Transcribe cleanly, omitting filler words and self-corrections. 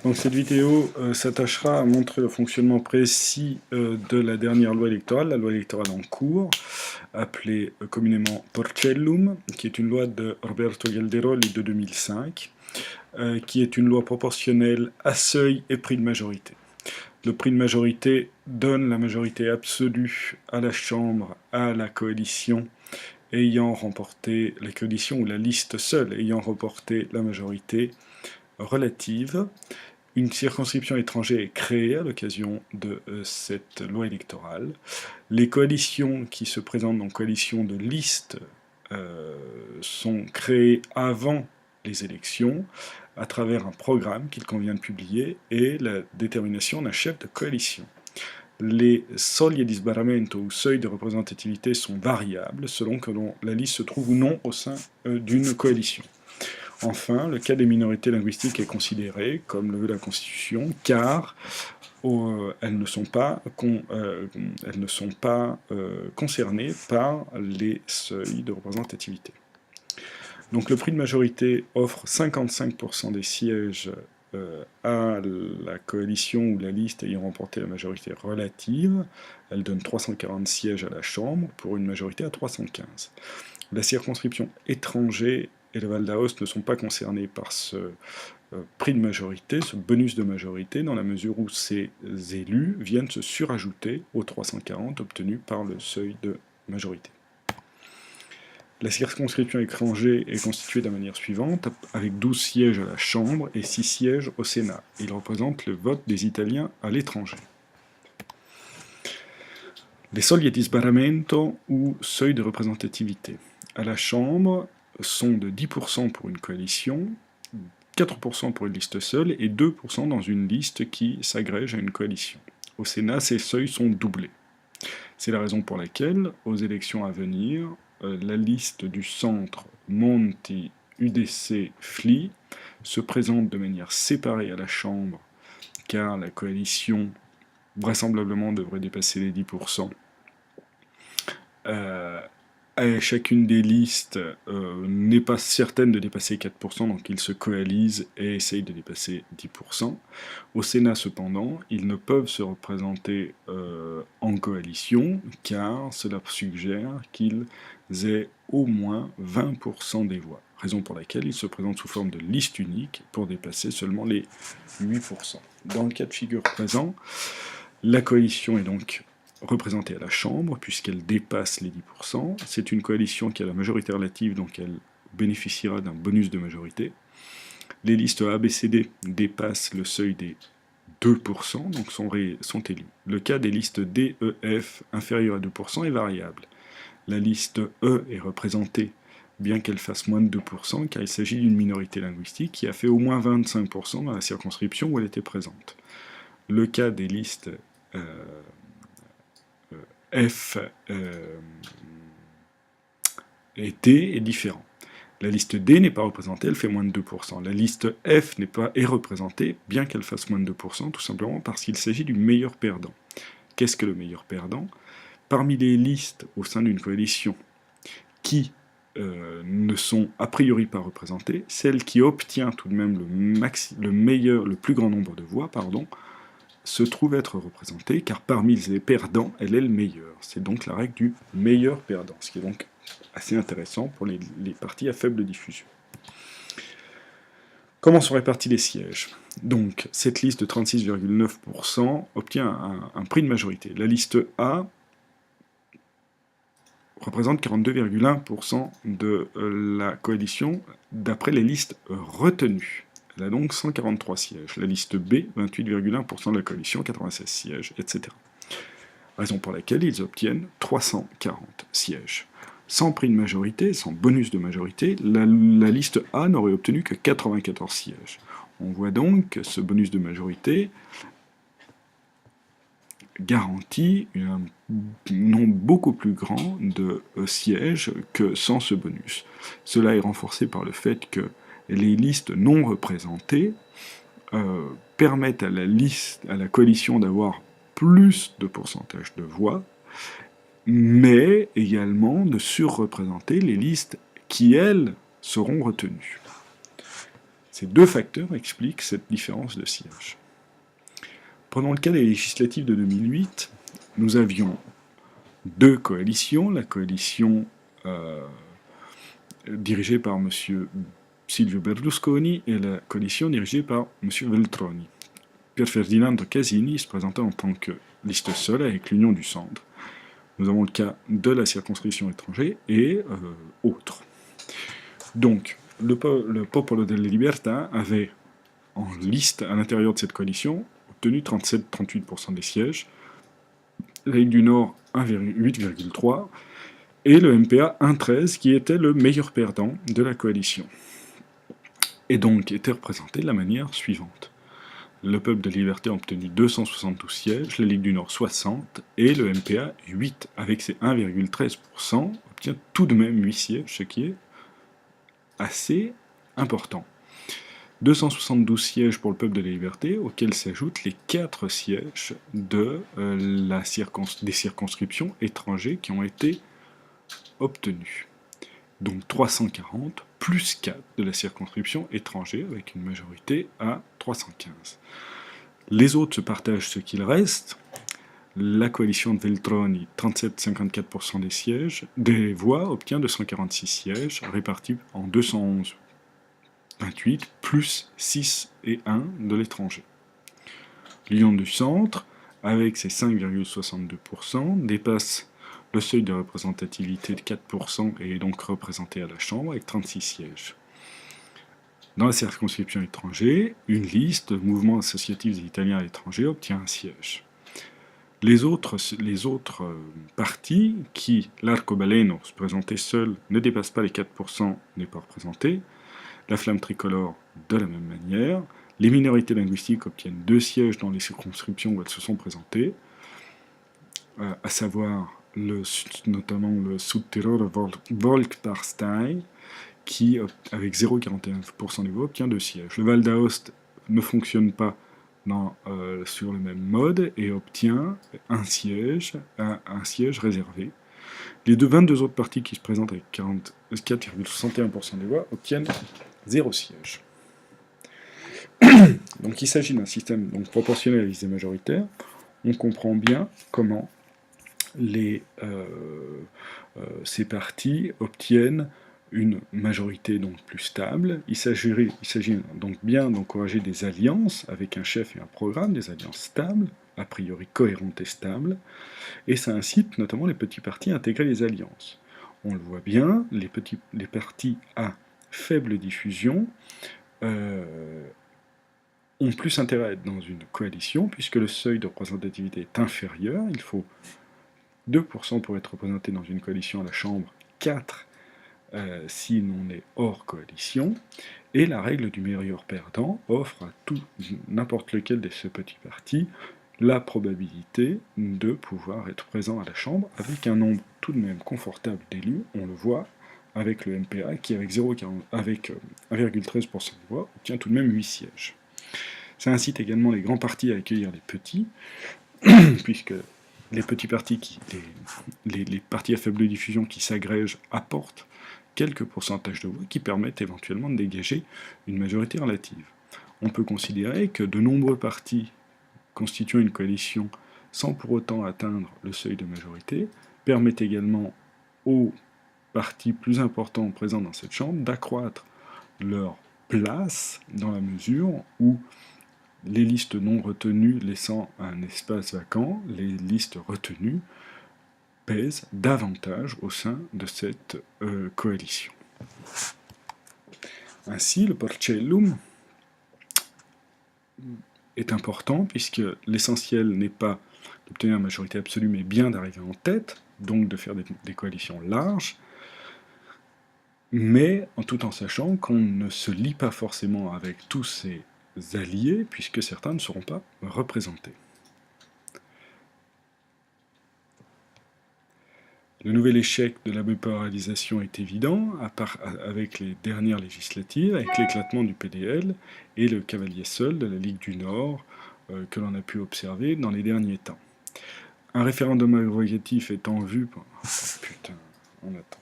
Donc cette vidéo s'attachera à montrer le fonctionnement précis de la dernière loi électorale, la loi électorale en cours, appelée communément Porcellum, qui est une loi de Roberto Calderoli de 2005, qui est une loi proportionnelle à seuil et prix de majorité. Le prix de majorité donne la majorité absolue à la Chambre, à la coalition ayant remporté la coalition ou la liste seule ayant remporté la majorité relative. Une circonscription étrangère est créée à l'occasion de cette loi électorale. Les coalitions qui se présentent, donc coalitions de listes, sont créées avant les élections à travers un programme qu'il convient de publier et la détermination d'un chef de coalition. Les soglie di sbarramento ou seuils de représentativité sont variables selon que la liste se trouve ou non au sein d'une coalition. Enfin, le cas des minorités linguistiques est considéré, comme le veut la Constitution, car elles ne sont pas concernées par les seuils de représentativité. Donc le prix de majorité offre 55% des sièges à la coalition ou la liste ayant remporté la majorité relative. Elle donne 340 sièges à la Chambre pour une majorité à 315. La circonscription étranger et le Val d'Aoste ne sont pas concernés par ce prix de majorité, ce bonus de majorité, dans la mesure où ces élus viennent se surajouter aux 340 obtenus par le seuil de majorité. La circonscription étranger est constituée de la manière suivante, avec 12 sièges à la Chambre et 6 sièges au Sénat. Ils représentent le vote des Italiens à l'étranger. Les soglie di sbarramento ou seuil de représentativité. À la Chambre sont de 10% pour une coalition, 4% pour une liste seule et 2% dans une liste qui s'agrège à une coalition. Au Sénat, ces seuils sont doublés. C'est la raison pour laquelle, aux élections à venir, la liste du centre Monti UDC FLI se présente de manière séparée à la Chambre, car la coalition vraisemblablement devrait dépasser les 10%. Chacune des listes n'est pas certaine de dépasser 4%, donc ils se coalisent et essayent de dépasser 10%. Au Sénat, cependant, ils ne peuvent se représenter en coalition, car cela suggère qu'ils aient au moins 20% des voix, raison pour laquelle ils se présentent sous forme de liste unique pour dépasser seulement les 8%. Dans le cas de figure présent, la coalition est donc représentée à la Chambre, puisqu'elle dépasse les 10%. C'est une coalition qui a la majorité relative, donc elle bénéficiera d'un bonus de majorité. Les listes ABCD dépassent le seuil des 2%, donc sont élus. Le cas des listes D, E, F inférieures à 2% est variable. La liste E est représentée, bien qu'elle fasse moins de 2%, car il s'agit d'une minorité linguistique qui a fait au moins 25% dans la circonscription où elle était présente. Le cas des listes F et D est différent. La liste D n'est pas représentée, elle fait moins de 2%. La liste F est représentée, bien qu'elle fasse moins de 2%, tout simplement parce qu'il s'agit du meilleur perdant. Qu'est-ce que le meilleur perdant? Parmi les listes au sein d'une coalition qui ne sont a priori pas représentées, celle qui obtient tout de même le plus grand nombre de voix, se trouve être représentée, car parmi les perdants, elle est le meilleur. C'est donc la règle du meilleur perdant, ce qui est donc assez intéressant pour les partis à faible diffusion. Comment sont répartis les sièges? Donc, cette liste de 36,9% obtient un prix de majorité. La liste A représente 42,1% de la coalition d'après les listes retenues. Elle a donc 143 sièges. La liste B, 28,1% de la coalition, 96 sièges, etc. Raison pour laquelle ils obtiennent 340 sièges. Sans prix de majorité, sans bonus de majorité, la liste A n'aurait obtenu que 94 sièges. On voit donc que ce bonus de majorité garantit un nombre beaucoup plus grand de sièges que sans ce bonus. Cela est renforcé par le fait que les listes non représentées permettent à la coalition d'avoir plus de pourcentage de voix, mais également de surreprésenter les listes qui, elles, seront retenues. Ces deux facteurs expliquent cette différence de sièges. Pendant le cas des législatives de 2008, nous avions deux coalitions, la coalition dirigée par M. Silvio Berlusconi et la coalition dirigée par M. Veltroni. Pier Ferdinando Casini se présentait en tant que liste seule avec l'Union du Centre. Nous avons le cas de la circonscription étranger et autres. Donc, le Popolo della Libertà avait en liste à l'intérieur de cette coalition obtenu 37-38% des sièges, la Ligue du Nord 8,3% et le MPA 1,13% qui était le meilleur perdant de la coalition. Et donc était représenté de la manière suivante. Le Peuple de Liberté a obtenu 272 sièges, la Ligue du Nord 60, et le MPA 8, avec ses 1,13%, obtient tout de même 8 sièges, ce qui est assez important. 272 sièges pour le Peuple de la Liberté, auxquels s'ajoutent les 4 sièges de, des circonscriptions étrangères qui ont été obtenus. Donc 340 plus 4 de la circonscription étrangère, avec une majorité à 315. Les autres se partagent ce qu'il reste. La coalition de Veltroni, 37-54% des sièges, des voix, obtient 246 sièges, répartis en 211 28, plus 6 et 1 de l'étranger. L'Union du Centre, avec ses 5,62%, dépasse le seuil de représentativité de 4% et est donc représenté à la Chambre avec 36 sièges. Dans la circonscription étrangère, une liste, Mouvement associatif des Italiens à l'étranger, obtient un siège. Les autres partis qui, l'arcobaleno, se présentaient seuls, ne dépassent pas les 4%, n'est pas représenté. La flamme tricolore, de la même manière. Les minorités linguistiques obtiennent 2 sièges dans les circonscriptions où elles se sont présentées, à savoir notamment le Südtiroler Volkspartei, qui, avec 0,41% des voix, obtient 2 sièges. Le Val d'Aoste ne fonctionne pas sur le même mode et obtient un siège réservé. Les 22 autres partis qui se présentent avec 44,61% des voix obtiennent 0 siège. Donc il s'agit d'un système proportionnel à visée majoritaire. On comprend bien comment ces partis obtiennent une majorité plus stable. Il s'agit donc bien d'encourager des alliances avec un chef et un programme, des alliances stables, a priori cohérentes et stables, et ça incite notamment les petits partis à intégrer les alliances. On le voit bien, les partis à faible diffusion ont plus intérêt à être dans une coalition, puisque le seuil de représentativité est inférieur. Il faut 2% pour être représenté dans une coalition à la Chambre, 4 si l'on est hors coalition, et la règle du meilleur perdant offre à n'importe lequel de ces petits partis la probabilité de pouvoir être présent à la Chambre avec un nombre tout de même confortable d'élus. On le voit avec le MPA qui, avec 1,13% de voix, obtient tout de même 8 sièges. Ça incite également les grands partis à accueillir les petits, puisque les petits partis, les partis à faible diffusion qui s'agrègent apportent quelques pourcentages de voix qui permettent éventuellement de dégager une majorité relative. On peut considérer que de nombreux partis constituant une coalition sans pour autant atteindre le seuil de majorité permettent également aux partis plus importants présents dans cette chambre d'accroître leur place dans la mesure où les listes non retenues laissant un espace vacant, les listes retenues pèsent davantage au sein de cette coalition. Ainsi, le Porcellum est important puisque l'essentiel n'est pas d'obtenir une majorité absolue mais bien d'arriver en tête, donc de faire des coalitions larges, mais tout en sachant qu'on ne se lie pas forcément avec tous ces alliés puisque certains ne seront pas représentés. Le nouvel échec de la bipolarisation est évident, avec les dernières législatives, avec l'éclatement du PDL et le cavalier seul de la Ligue du Nord que l'on a pu observer dans les derniers temps. Un référendum abrogatif est en vue... Putain, on attend.